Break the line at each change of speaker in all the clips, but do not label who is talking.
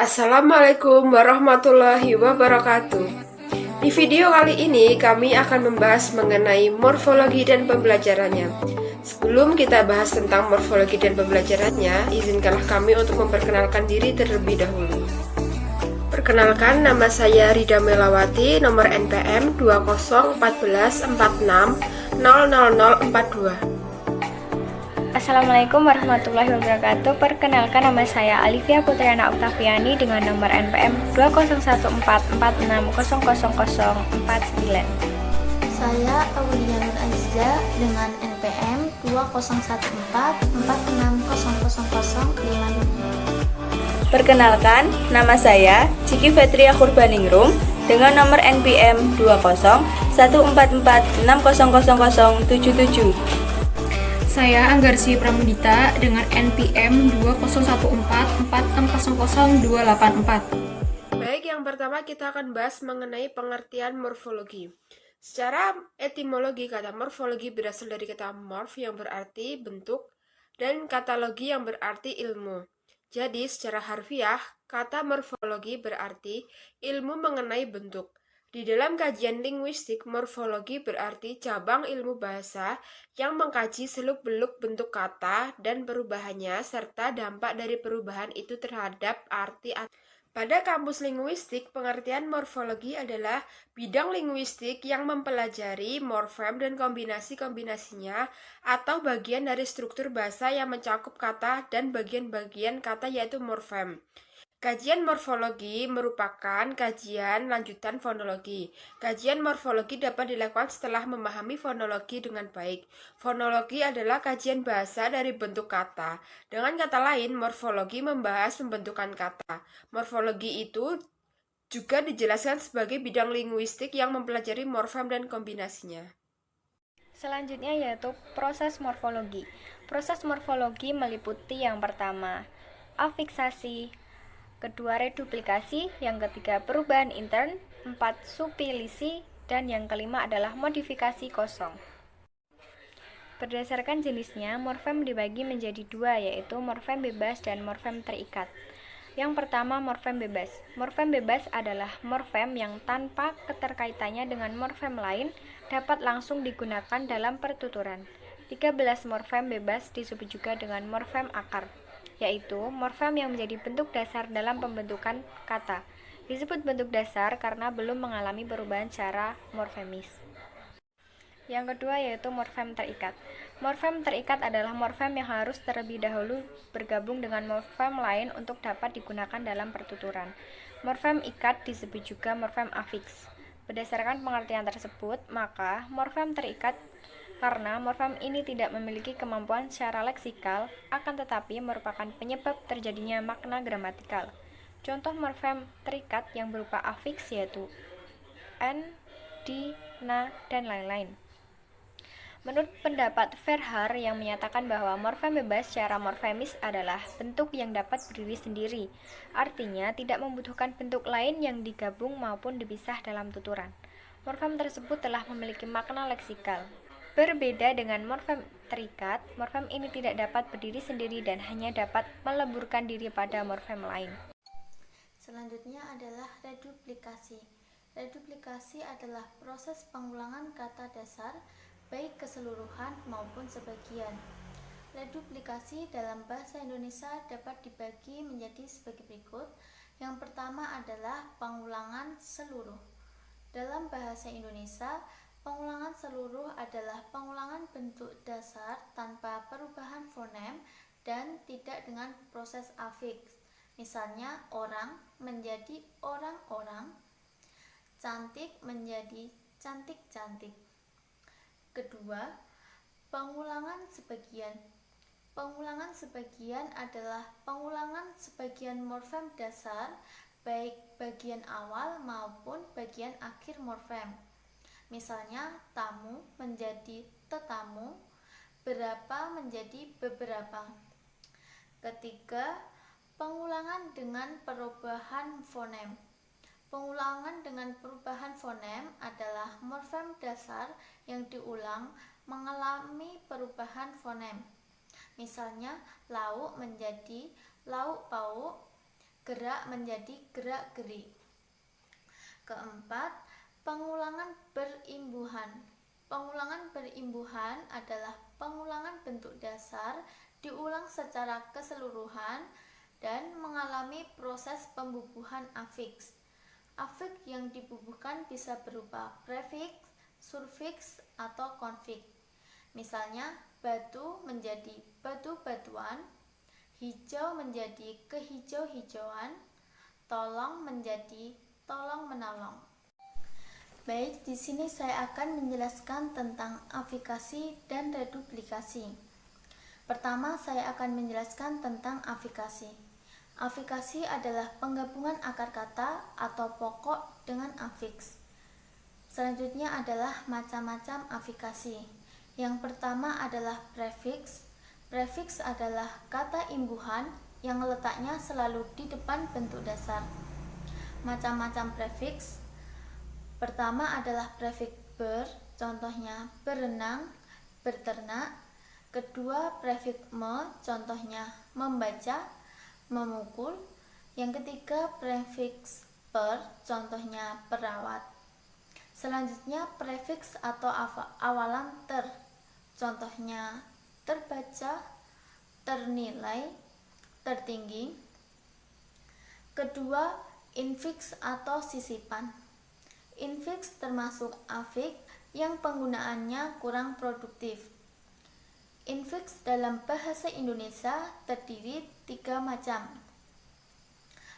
Assalamualaikum warahmatullahi wabarakatuh. Di video kali ini kami akan membahas mengenai morfologi dan pembelajarannya. Sebelum kita bahas tentang morfologi dan pembelajarannya, izinkanlah kami untuk memperkenalkan diri terlebih dahulu. Perkenalkan, nama saya Rida Melawati, nomor NPM 201446000042.
Assalamualaikum warahmatullahi wabarakatuh. Perkenalkan, nama saya Alivia Putriana Oktaviani dengan nomor NPM 201446000049.
Saya Aulia Nur Aziza dengan NPM 201446000055.
Perkenalkan, nama saya Ciki Fetria Kurbaningrum dengan nomor NPM 201446000077.
Saya Anggarsi Pramudita dengan NPM 201446000284.
Baik, yang pertama kita akan bahas mengenai pengertian morfologi. Secara etimologi, kata morfologi berasal dari kata morf yang berarti bentuk dan kata logi yang berarti ilmu. Jadi, secara harfiah, kata morfologi berarti ilmu mengenai bentuk. Di dalam kajian linguistik, morfologi berarti cabang ilmu bahasa yang mengkaji seluk-beluk bentuk kata dan perubahannya serta dampak dari perubahan itu terhadap arti. Pada kampus linguistik, pengertian morfologi adalah bidang linguistik yang mempelajari morfem dan kombinasi-kombinasinya atau bagian dari struktur bahasa yang mencakup kata dan bagian-bagian kata yaitu morfem. Kajian morfologi merupakan kajian lanjutan fonologi. Kajian morfologi dapat dilakukan setelah memahami fonologi dengan baik. Fonologi adalah kajian bahasa dari bentuk kata. Dengan kata lain, morfologi membahas pembentukan kata. Morfologi itu juga dijelaskan sebagai bidang linguistik yang mempelajari morfem dan kombinasinya.
Selanjutnya yaitu proses morfologi. Proses morfologi meliputi yang pertama, afiksasi, kedua reduplikasi, yang ketiga perubahan intern, 4 supilisi, dan yang kelima adalah modifikasi kosong. Berdasarkan jenisnya, morfem dibagi menjadi dua, yaitu morfem bebas dan morfem terikat. Yang pertama, morfem bebas. Morfem bebas adalah morfem yang tanpa keterkaitannya dengan morfem lain dapat langsung digunakan dalam pertuturan. 13 morfem bebas disebut juga dengan morfem akar, yaitu morfem yang menjadi bentuk dasar dalam pembentukan kata. Disebut bentuk dasar karena belum mengalami perubahan secara morfemis. Yang kedua yaitu morfem terikat. Morfem terikat adalah morfem yang harus terlebih dahulu bergabung dengan morfem lain untuk dapat digunakan dalam pertuturan. Morfem ikat disebut juga morfem afiks. Berdasarkan pengertian tersebut, maka morfem terikat karena morfem ini tidak memiliki kemampuan secara leksikal, akan tetapi merupakan penyebab terjadinya makna gramatikal. Contoh morfem terikat yang berupa afiks yaitu n, di, na, dan lain-lain. Menurut pendapat Verhaar yang menyatakan bahwa morfem bebas secara morfemis adalah bentuk yang dapat berdiri sendiri, artinya tidak membutuhkan bentuk lain yang digabung maupun dipisah dalam tuturan. Morfem tersebut telah memiliki makna leksikal. Berbeda dengan morfem terikat, morfem ini tidak dapat berdiri sendiri dan hanya dapat meleburkan diri pada morfem lain.
Selanjutnya adalah reduplikasi. Reduplikasi adalah proses pengulangan kata dasar baik keseluruhan maupun sebagian. Reduplikasi dalam bahasa Indonesia dapat dibagi menjadi sebagai berikut. Yang pertama adalah pengulangan seluruh. Dalam bahasa Indonesia, pengulangan seluruh adalah pengulangan bentuk dasar tanpa perubahan fonem dan tidak dengan proses afiks. Misalnya, orang menjadi orang-orang, cantik menjadi cantik-cantik. Kedua, pengulangan sebagian. Pengulangan sebagian adalah pengulangan sebagian morfem dasar, baik bagian awal maupun bagian akhir morfem. Misalnya, tamu menjadi tetamu, berapa menjadi beberapa. Ketiga, pengulangan dengan perubahan fonem. Pengulangan dengan perubahan fonem adalah morfem dasar yang diulang mengalami perubahan fonem. Misalnya, lauk menjadi lauk pauk, gerak menjadi gerak-gerik. Keempat, pengulangan berimbuhan. Pengulangan berimbuhan adalah pengulangan bentuk dasar diulang secara keseluruhan dan mengalami proses pembubuhan afiks. Afiks yang dibubuhkan bisa berupa prefiks, surfiks, atau konfiks. Misalnya, batu menjadi batu-batuan, hijau menjadi kehijau-hijauan, tolong menjadi tolong-menolong. Baik, di sini saya akan menjelaskan tentang afikasi dan reduplikasi. Pertama, saya akan menjelaskan tentang afikasi. Afikasi adalah penggabungan akar kata atau pokok dengan afiks. Selanjutnya adalah macam-macam afikasi. Yang pertama adalah prefiks. Prefiks adalah kata imbuhan yang letaknya selalu di depan bentuk dasar. Macam-macam prefiks. Pertama adalah prefiks ber, contohnya berenang, berternak. Kedua, prefiks me, contohnya membaca, memukul. Yang ketiga, prefiks per, contohnya perawat. Selanjutnya, prefiks atau awalan ter, contohnya terbaca, ternilai, tertinggi. Kedua, infiks atau sisipan. Infiks termasuk afiks yang penggunaannya kurang produktif. Infiks dalam bahasa Indonesia terdiri 3 macam.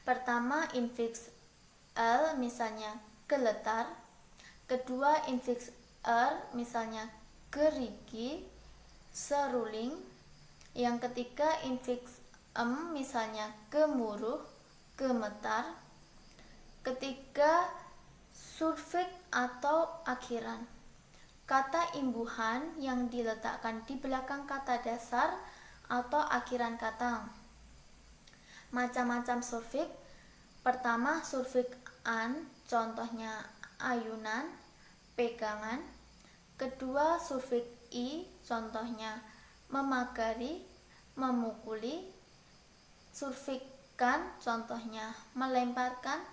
Pertama, infiks l, misalnya geletar. Kedua, infiks er, misalnya gerigi, seruling. Yang ketiga, infiks em, misalnya gemuruh, gemetar. Ketiga, surfiks atau akhiran. Kata imbuhan yang diletakkan di belakang kata dasar atau akhiran kata. Macam-macam surfiks. Pertama, surfiks an, contohnya ayunan, pegangan. Kedua, surfiks i, contohnya memagari, memukuli. Surfiks kan, contohnya melemparkan.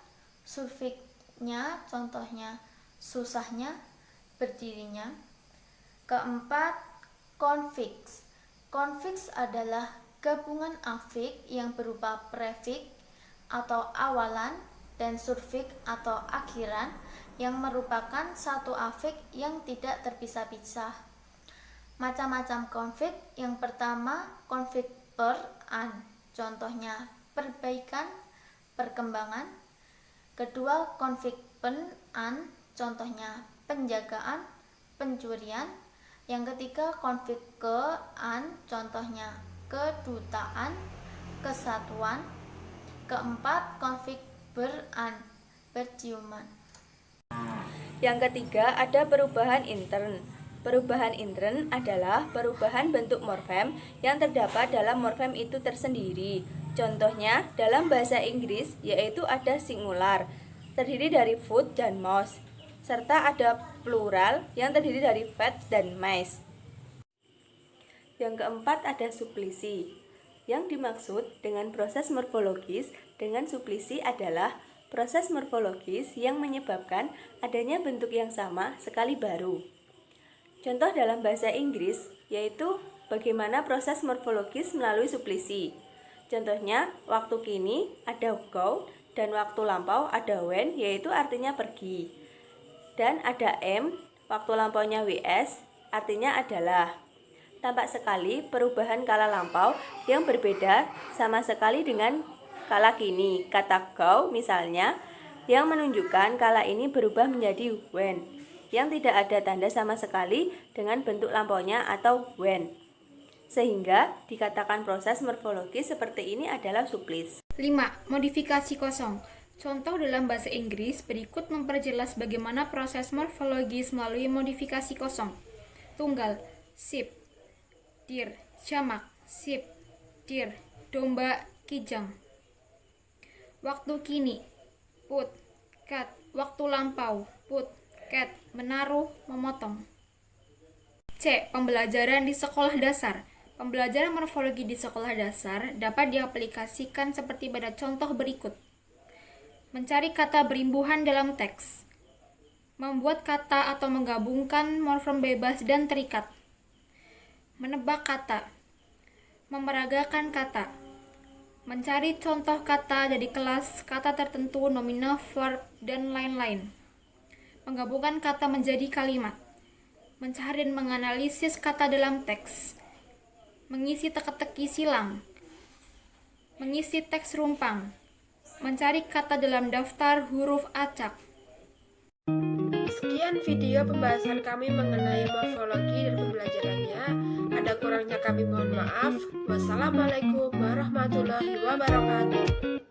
Surfiksnya, contohnya susahnya, berdirinya. Keempat, konfiks. Konfiks adalah gabungan afiks yang berupa prefiks atau awalan dan surfiks atau akhiran yang merupakan satu afiks yang tidak terpisah-pisah. Macam-macam konfiks. Yang pertama, konfiks per an, contohnya perbaikan, perkembangan. Kedua, konfiks pen an, contohnya penjagaan, pencurian. Yang ketiga, konfiks ke an, contohnya kedutaan, kesatuan. Keempat, konfiks ber an, berciuman.
Yang ketiga, ada perubahan intern. Perubahan intern adalah perubahan bentuk morfem yang terdapat dalam morfem itu tersendiri. Contohnya, dalam bahasa Inggris, yaitu ada singular, terdiri dari food dan mouse, serta ada plural yang terdiri dari fat dan mice. Yang keempat ada suplisi. Yang dimaksud dengan proses morfologis dengan suplisi adalah proses morfologis yang menyebabkan adanya bentuk yang sama sekali baru. Contoh dalam bahasa Inggris yaitu bagaimana proses morfologis melalui suplisi. Contohnya, waktu kini ada go dan waktu lampau ada when, yaitu artinya pergi. Dan ada m, waktu lampaunya ws, artinya adalah. Tampak sekali perubahan kala lampau yang berbeda sama sekali dengan kala kini. Kata go misalnya yang menunjukkan kala ini berubah menjadi when, yang tidak ada tanda sama sekali dengan bentuk lampaunya atau when. Sehingga dikatakan proses morfologis seperti ini adalah suplis.
5. Modifikasi kosong. Contoh dalam bahasa Inggris berikut memperjelas bagaimana proses morfologis melalui modifikasi kosong. Tunggal, sheep, deer, jamak, sheep, deer, domba, kijang. Waktu kini, put, cat. Waktu lampau, put, cat, menaruh, memotong. C. Pembelajaran di sekolah dasar. Pembelajaran morfologi di sekolah dasar dapat diaplikasikan seperti pada contoh berikut. Mencari kata berimbuhan dalam teks. Membuat kata atau menggabungkan morfem bebas dan terikat. Menebak kata. Memeragakan kata. Mencari contoh kata dari kelas, kata tertentu, nominal, verb, dan lain-lain. Menggabungkan kata menjadi kalimat. Mencari dan menganalisis kata dalam teks. Mengisi teka-teki silang. Mengisi teks rumpang. Mencari kata dalam daftar huruf acak.
Sekian video pembahasan kami mengenai morfologi dan pembelajarannya. Ada kurangnya kami mohon maaf. Wassalamualaikum warahmatullahi wabarakatuh.